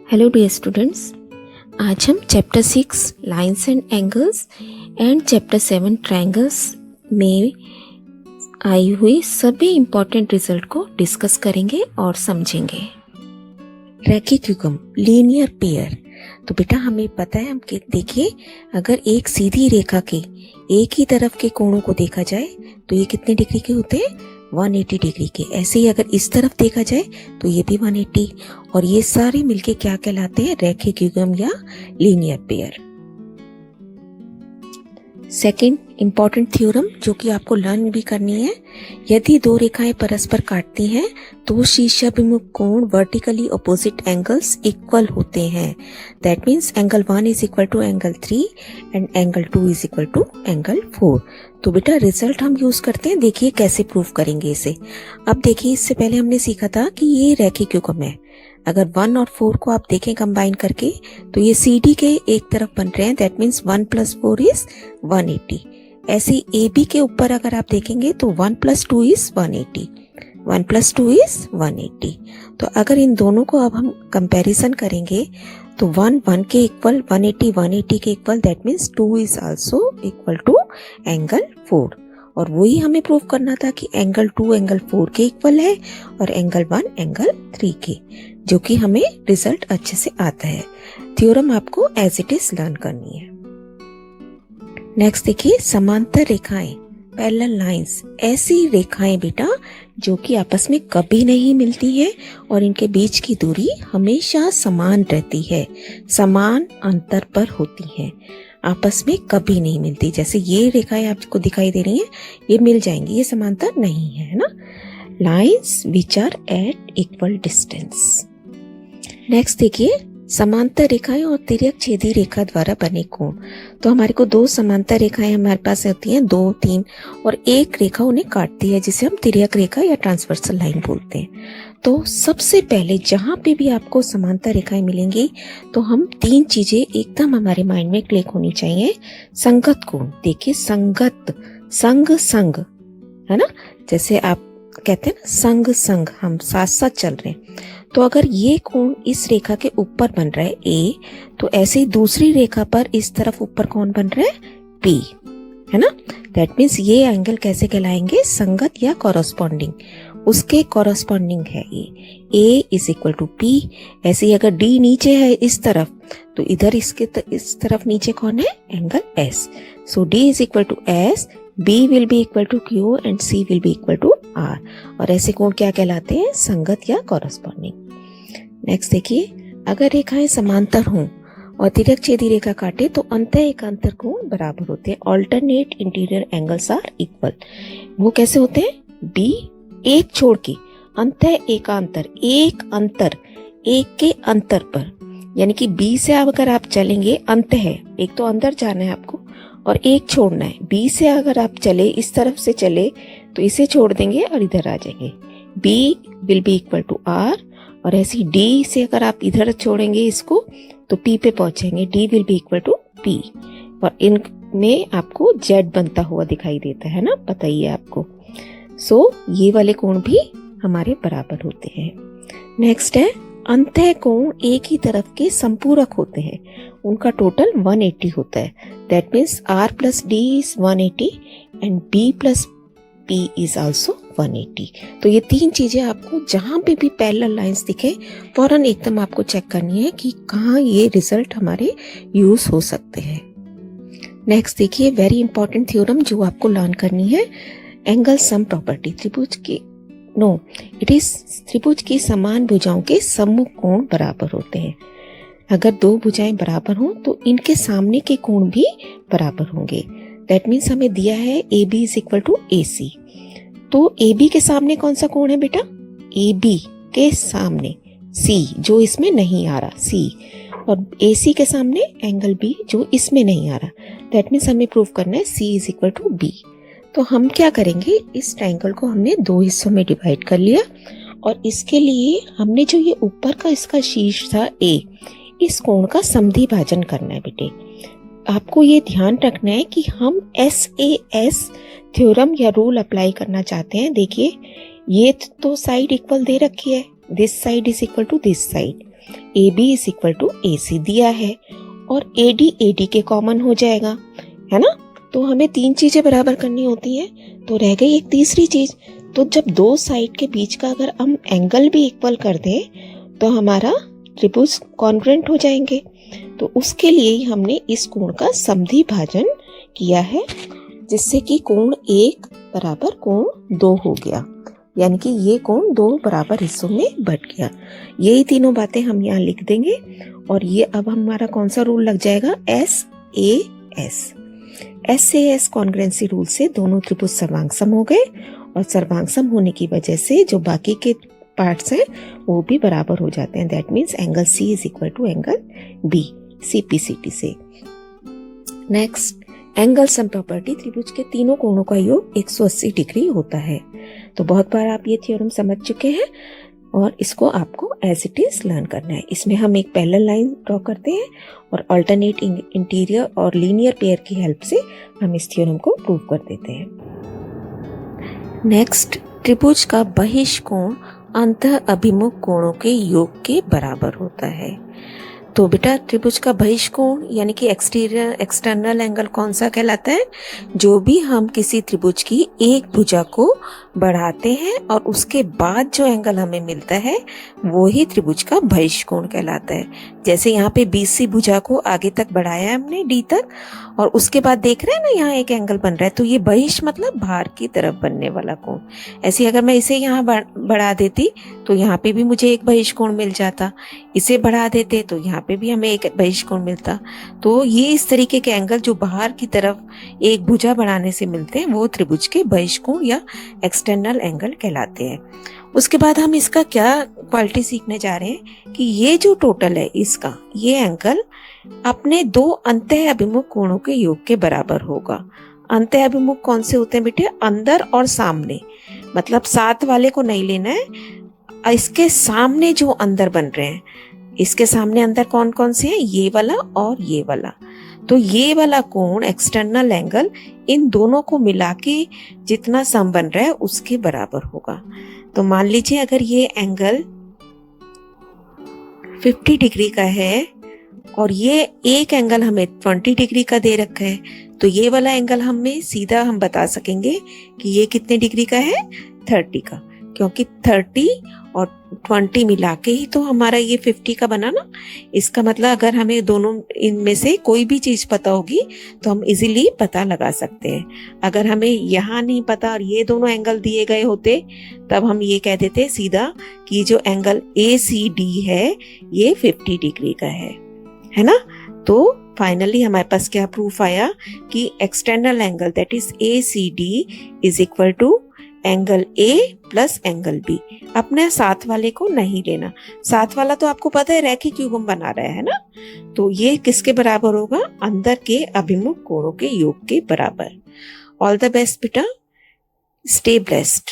Hello dear students, आज हम chapter 6 lines and angles and chapter 7 triangles में आई हुई सभी इम्पॉर्टेंट रिजल्ट को डिस्कस करेंगे और समझेंगे। रैखिक युग्म लीनियर पेयर। तो बेटा हमें पता है, हम देखिए अगर एक सीधी रेखा के एक ही तरफ के कोणों को देखा जाए तो ये कितने डिग्री के होते हैं, 180 डिग्री के। ऐसे ही अगर इस तरफ देखा जाए तो ये भी 180, और ये सारे मिलके क्या कहलाते हैं, रैखिक युग्म या linear pair. Second important theorem जो कि आपको लर्न भी करनी है, यदि दो रेखाएं परस्पर काटती हैं तो शीर्षाभिमुख कोण वर्टिकली अपोजिट एंगल्स इक्वल होते हैं। That means angle 1 is equal to angle 3 and angle 2 is equal to angle 4। तो बेटा रिजल्ट हम यूज करते हैं, देखिए कैसे प्रूव करेंगे इसे। अब देखिए इससे पहले हमने सीखा था कि ये रैखिक युग्म है। अगर 1 और 4 को आप देखें कंबाइन करके तो ये CD के एक तरफ बन रहे हैं, दैट मीन्स 1 + 4 इज 180। ऐसे AB के ऊपर अगर आप देखेंगे तो 1 + 2 इज 180, 1 + 2 इज 180। तो अगर इन दोनों को अब हम कंपैरिजन करेंगे तो 1 1 के इक्वल, 180 180 के equal, that means 2 is also equal to angle 4। और वही हमें प्रूव करना था कि एंगल 2 एंगल 4 के इक्वल है और एंगल 1 एंगल 3 के, जो कि हमें रिजल्ट अच्छे से आता है। थ्योरम आपको एज इट इज लर्न करनी है। नेक्स्ट देखिए समांतर रेखाएं, पैरेलल लाइंस, ऐसी रेखाएं बेटा जो कि आपस में कभी नहीं मिलती है और इनके बीच की दूरी हमेशा समान रहती है, समान अंतर पर होती है, आपस में कभी नहीं मिलती। जैसे ये रेखाएं आपको दिखाई दे रही हैं, ये मिल जाएंगी, ये समांतर नहीं है ना। Lines which are at equal distance. Next देखिए समांतर रेखाएं और तिर्यक छेदी रेखा द्वारा बने कोण। तो हमारे को दो समांतर रेखाएं हमारे पास होती हैं, 2 3, और एक रेखा उन्हें काटती है जिसे हम तिर्यक रेखा या ट्रांसवर्सल लाइन बोलते हैं। तो सबसे पहले जहां पे भी आपको समांतर रेखाएं मिलेंगी तो हम 3 चीजें एकदम हमारे माइंड में क्लिक होनी चाहिए। संगत कोण, देखिए संगत, संग संग है ना, जैसे आप कहते हैं ना संग संग, हम साथ साथ चल रहे हैं। तो अगर ये कोण इस रेखा के ऊपर बन रहा है A, तो ऐसे ही दूसरी रेखा पर इस तरफ ऊपर कौन बन रहा है, P, है ना। दैट मीन्स ये एंगल कैसे कहलाएंगे, संगत या कॉरस्पॉन्डिंग, उसके कॉरस्पॉन्डिंग है ये। A is equal to P। ऐसे ही अगर D नीचे है इस तरफ तो इधर इसके इस तरफ नीचे कौन है, angle S। So D is equal to S, B will be equal to Q and C will be equal to R। और ऐसे कोण क्या कहलाते हैं, संगत या कॉरस्पॉन्डिंग। नेक्स्ट देखिए अगर रेखाएं समांतर हों और तिर्यक छेदी रेखा काटे तो अंतः एकांतर कोण बराबर होते हैं। Alternate interior angles are equal. वो कैसे होते हैं, B एक छोड़ के, अंतः एकांतर, एक अंतर, एक के अंतर पर, यानी कि B से अगर आप चलेंगे, अंत है, एक तो अंदर जाना है आपको और एक छोड़ना है। B से अगर आप चले, इस तरफ से चले तो इसे छोड़ देंगे और इधर आ जाएंगे, B will be equal to R। और ऐसी D से अगर आप इधर छोड़ेंगे इसको तो P पे पहुंचेंगे, D will be equal to P। और इनमें आपको Z बनता हुआ दिखाई देता है ना, पता ही है आपको। सो ये वाले कोण भी हमारे बराबर होते हैं। नेक्स्ट है अंतः कोण एक ही तरफ के संपूरक होते हैं, उनका टोटल 180 होता है। That means R + D is 180 and B + P is also 180। तो ये 3 चीजें आपको जहां पे भी पैरेलल लाइंस दिखे फौरन एकदम आपको चेक करनी है कि कहाँ ये रिजल्ट हमारे यूज हो सकते हैं। नेक्स्ट देखिए वेरी इंपॉर्टेंट थ्योरम जो आपको लर्न करनी है, एंगल सम प्रॉपर्टी। त्रिभुज की समान भुजाओं के सम्मुख कोण बराबर होते हैं। अगर 2 भुजाएं बराबर हों तो इनके सामने के कोण भी बराबर होंगे। दैट मीन्स हमें दिया है AB is equal to AC। तो AB के सामने कौन सा कोण है बेटा, AB के सामने C, जो इसमें नहीं आ रहा, C, और AC के सामने एंगल B जो इसमें नहीं आ रहा। दैट मीन्स हमें प्रूव करना है C is equal to B। तो हम क्या करेंगे, इस ट्रायंगल को हमने 2 हिस्सों में डिवाइड कर लिया और इसके लिए हमने जो ये ऊपर का इसका शीर्ष था A, इस कोण का समद्वि भाजन करना है बेटे। आपको ये ध्यान रखना है कि हम SAS थ्योरम या रूल अप्लाई करना चाहते हैं। देखिए ये तो साइड इक्वल दे रखी है, this side is equal to this side, AB is equal to AC दिया है और AD AD के कॉमन हो जाएगा, है ना। तो हमें 3 चीजें बराबर करनी होती हैं, तो रह गई एक तीसरी चीज। तो जब दो साइड के बीच का अगर हम एंगल भी इक्वल कर दें तो हमारा त्रिभुज कॉन्ग्रुएंट हो जाएंगे। तो उसके लिए ही हमने इस कोण का समद्वि भाजन किया है, जिससे कि कोण 1 बराबर कोण 2 हो गया, यानी कि ये कोण 2 बराबर हिस्सों में बट गया। यही तीनों बातें हम यहाँ लिख देंगे और ये अब हमारा कौन सा रूल लग जाएगा, SAS कॉन्ग्रुएंसी रूल से दोनों त्रिभुज सर्वांगसम हो गए और सर्वांगसम होने की वजह से जो बाकी के पार्ट्स हैं वो भी बराबर हो जाते हैं। That means angle C is equal to angle B CPCT से। नेक्स्ट, एंगल सम प्रॉपर्टी, त्रिभुज के तीनों कोणों का योग 180 डिग्री होता है। तो बहुत बार आप ये थ्योरम समझ चुके हैं और इसको आपको एज इट इज लर्न करना है। इसमें हम एक पैरेलल लाइन ड्रॉ करते हैं और अल्टरनेट इंटीरियर और लीनियर पेयर की हेल्प से हम इस थ्योरम को प्रूव कर देते हैं। नेक्स्ट, त्रिभुज का बहिष्कोण अंतः अभिमुख कोणों के योग के बराबर होता है। तो बेटा त्रिभुज का बहिष्कोण यानी कि एक्सटर्नल एंगल कौन सा कहलाता है, जो भी हम किसी त्रिभुज की एक भुजा को बढ़ाते हैं और उसके बाद जो एंगल हमें मिलता है वो ही त्रिभुज का बहिष्कोण कहलाता है। जैसे यहाँ पे BC भुजा को आगे तक बढ़ाया है हमने D तक और उसके बाद देख रहे हैं ना यहाँ एक एंगल बन रहा है, तो ये बहिष मतलब बाहर की तरफ बनने वाला कोण। ऐसे अगर मैं इसे यहाँ बढ़ा देती तो यहाँ पे भी मुझे एक बहिष्कोण मिल जाता, इसे बढ़ा देते तो यहाँ पे भी हमें एक बहिष्कोण मिलता। तो ये इस तरीके के एंगल जो बाहर की तरफ एक भुजा बढ़ाने से मिलते हैं वो त्रिभुज के बहिष्कोण या एक्सटर्नल एंगल कहलाते हैं। उसके बाद हम इसका क्या क्वालिटी सीखने जा रहे हैं कि ये जो टोटल है इसका ये एंगल अपने दो अंतः अभिमुख कोणों के योग के बराबर होगा। अंतः अभिमुख कौन से होते हैं बेटे, अंदर और सामने, मतलब साथ वाले को नहीं लेना है, इसके सामने जो अंदर बन रहे हैं, इसके सामने अंदर कौन कौन से हैं, ये वाला और ये वाला। तो ये वाला कोण एक्सटर्नल एंगल इन दोनों को मिला के जितना सम बन रहा है उसके बराबर होगा। तो मान लीजिए अगर ये एंगल 50 डिग्री का है और ये एक एंगल हमें 20 डिग्री का दे रखा है, तो ये वाला एंगल हमें सीधा हम बता सकेंगे कि ये कितने डिग्री का है, 30 का, क्योंकि 30 और 20 मिला के ही तो हमारा ये 50 का बना ना। इसका मतलब अगर हमें दोनों इनमें से कोई भी चीज पता होगी तो हम इजीली पता लगा सकते हैं। अगर हमें यहाँ नहीं पता और ये दोनों एंगल दिए गए होते तब हम ये कह देते सीधा कि जो एंगल ACD है ये 50 डिग्री का है ना। तो फाइनली हमारे पास क्या प्रूफ आया कि external angle that is ACD is equal to angle A plus angle B। अपने साथ वाले को नहीं लेना, साथ वाला तो आपको पता है रैखिक युग्म बना रहा है ना, तो ये किसके बराबर होगा, अंदर के अभिमुख कोणों के योग के बराबर। ऑल द बेस्ट बेटा, स्टे ब्लेस्ड।